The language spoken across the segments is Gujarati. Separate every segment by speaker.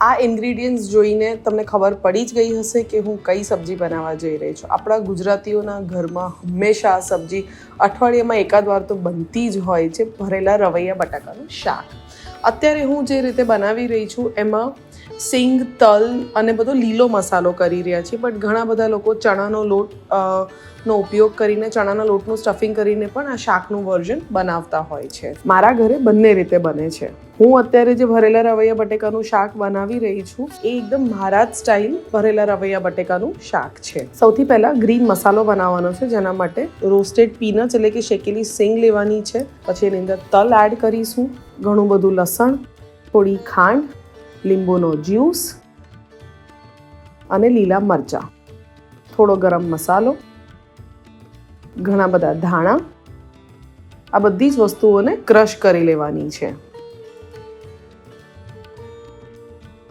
Speaker 1: આ ઇન્ગ્રીડિયન્ટ્સ જોઈને તમને ખબર પડી જ ગઈ હશે કે હું કઈ સબ્જી બનાવવા જઈ રહી છું. આપણા ગુજરાતીઓના ઘરમાં હંમેશા આ સબ્જી અઠવાડિયામાં એકાદ વાર તો બનતી જ હોય છે, ભરેલા રવૈયા બટાકાનું શાક. અત્યારે હું જે રીતે બનાવી રહી છું એમાં સિંગ, તલ અને બધો લીલો મસાલો કરી રહ્યા છીએ, બટ ઘણા બધા લોકો ચણાનો લોટ નો ઉપયોગ કરીને, ચણાના લોટનું સ્ટફિંગ કરીને પણ આ શાકનું વર્ઝન બનાવતા હોય છે. મારા ઘરે બંને રીતે બને છે. હું અત્યારે જે ભરેલા રવૈયા બટેકાનું શાક બનાવી રહી છું એ એકદમ મહારાજ સ્ટાઇલ ભરેલા રવૈયા બટેકાનું શાક છે. સૌથી પહેલા ગ્રીન મસાલો બનાવવાનો છે, જેના માટે રોસ્ટેડ પીનટ્સ એટલે કે શેકેલી સિંગ લેવાની છે. પછી એની અંદર તલ એડ કરીશું, ઘણું બધું લસણ, થોડી ખાંડ, લીંબુનો જ્યુસ અને લીલા મરચાં, થોડો ગરમ મસાલો, ઘણા બધા ધાણા. આ બધી જ વસ્તુઓને ક્રશ કરી લેવાની છે.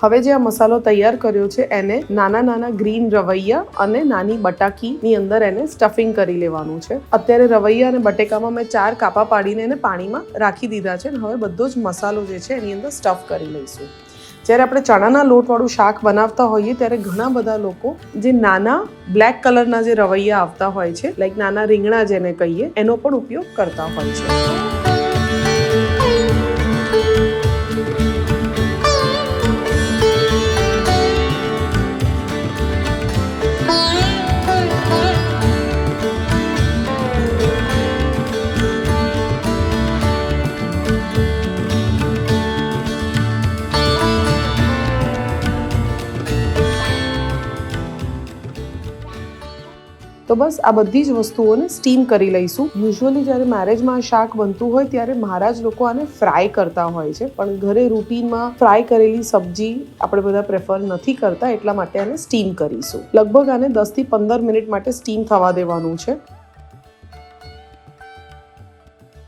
Speaker 1: હવે જે આ મસાલો તૈયાર કર્યો છે એને નાના નાના ગ્રીન રવૈયા અને નાની બટાકીની અંદર એને સ્ટફિંગ કરી લેવાનું છે. અત્યારે રવૈયા અને બટેકામાં મેં 4 કાપા પાડીને એને પાણીમાં રાખી દીધા છે. હવે બધો જ મસાલો જે છે એની અંદર સ્ટફ કરી લઈશું. જ્યારે આપણે ચણાના લોટવાળું શાક બનાવતા હોઈએ ત્યારે ઘણા બધા લોકો જે નાના બ્લેક કલરના જે રવૈયા આવતા હોય છે, લાઈક નાના રીંગણા જેને કહીએ, એનો પણ ઉપયોગ કરતા હોય છે. તો બસ આ બધી જ વસ્તુઓને સ્ટીમ કરી લઈશું. યુઝ્યુઅલી જ્યારે મેરેજમાં શાક બનતું હોય ત્યારે મહારાજ લોકો આને ફ્રાય કરતા હોય છે, પણ ઘરે રૂટીનમાં ફ્રાય કરેલી સબ્જી આપણે બધા પ્રેફર નથી કરતા, એટલા માટે આને સ્ટીમ કરીશું. લગભગ આને 10 થી 15 મિનિટ માટે સ્ટીમ થવા દેવાનું છે.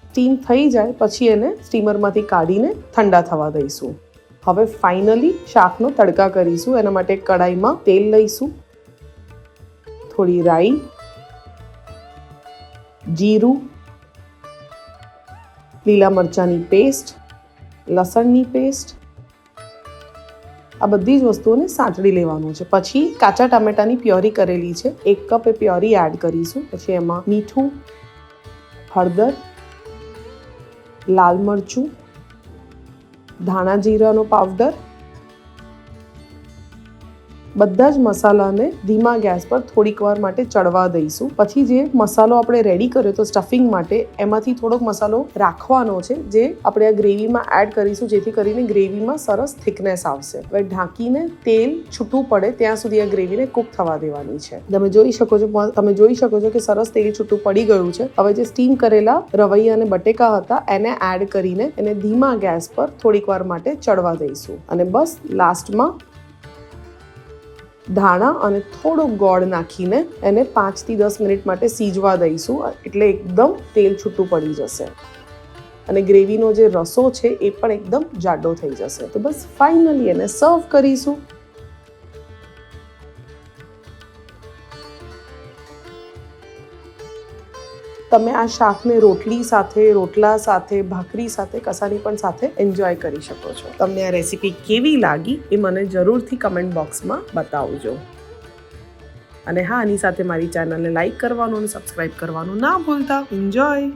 Speaker 1: સ્ટીમ થઈ જાય પછી એને સ્ટીમરમાંથી કાઢીને ઠંડા થવા દઈશું. હવે ફાઇનલી શાકનો તડકા કરીશું. એના માટે કડાઈમાં તેલ લઈશું, થોડી રાઈ, જીરું, લીલા મરચાંની પેસ્ટ, લસણની પેસ્ટ, આ બધી જ વસ્તુઓને સાંતળી લેવાનું છે. પછી કાચા ટામેટાની પ્યોરી કરેલી છે, 1 કપ એ પ્યોરી એડ કરીશું. પછી એમાં મીઠું, હળદર, લાલ મરચું, ધાણા જીરાનો પાવડર, બધા જ મસાલાને ધીમા ગેસ પર થોડીક વાર માટે ચડવા દઈશું. પછી જે મસાલો આપણે રેડી કર્યો તો સ્ટફિંગ માટે, એમાંથી થોડોક મસાલો રાખવાનો છે જે આપણે આ ગ્રેવીમાં એડ કરીશું, જેથી કરીને ગ્રેવીમાં સરસ થિકનેસ આવશે. હવે ઢાંકીને તેલ છૂટું પડે ત્યાં સુધી આ ગ્રેવીને કૂક થવા દેવાની છે. તમે જોઈ શકો છો કે સરસ તેલ છૂટું પડી ગયું છે. હવે જે સ્ટીમ કરેલા રવૈયા અને બટેકા હતા એને એડ કરીને એને ધીમા ગેસ પર થોડીક વાર માટે ચડવા દઈશું. અને બસ લાસ્ટમાં ધાણા અને થોડો ગોળ નાખીને એને 5 થી 10 મિનિટ માટે સીજવા દઈશું, એટલે એકદમ તેલ છૂટું પડી જશે અને ગ્રેવીનો જે રસો છે એ પણ એકદમ જાડો થઈ જશે. તો બસ ફાઇનલી એને સર્વ કરીશું. તમે આ શાકને રોટલી સાથે, રોટલા સાથે, ભાખરી સાથે, કસાની પણ સાથે એન્જોય કરી શકો છો. તમને આ રેસીપી કેવી લાગી એ મને જરૂરથી કમેન્ટ બોક્સમાં બતાવજો. અને હા, આની સાથે મારી ચેનલને લાઈક કરવાનું અને સબસ્ક્રાઇબ કરવાનું ના ભૂલતા. એન્જોય.